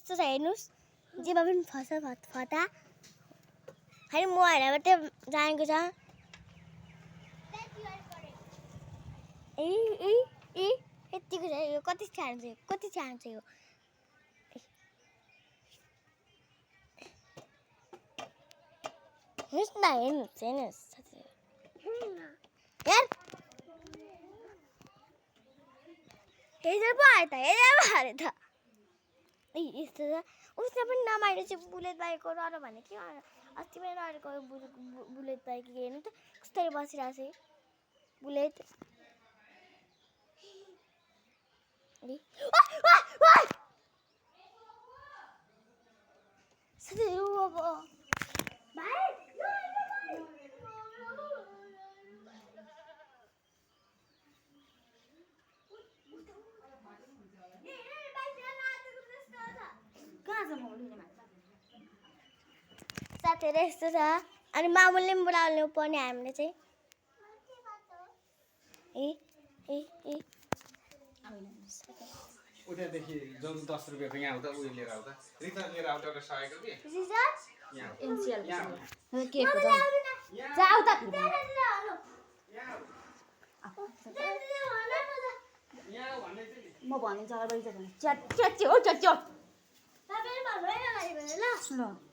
कस्तो छ हेर्नुस् जेमा पनि फटा हैन म हैन मात्रै जानेको छ ए यतिको छ यो कति सानो छ यो हेर्नुस् न हेर्नुस् यार हेरेर पो आयो त यस्तो छ उसले पनि नमाएर चाहिँ बुलेट बाइकको र भने के अस्ति पनि रहेको बुलेट बाइक हेर्नु त कस्तै बसिरहेको छ बुलेट साथीहरु यस्तो छ अनि मामुले पनि बोलाउनु पर्ने हामीले चाहिँ उतादेखि जुन 10 रुपैयाँको यहाँ आउँदा उयो लिएर आउँदा रिता लिएर आउँदा एउटा सकेको के एनसीएल के को जाऊ त म भन्ने जग्गा बाहिर च्याट च्याट हो च्याट च्याट तपाईले भन्नु हैन गाडी भनेर ल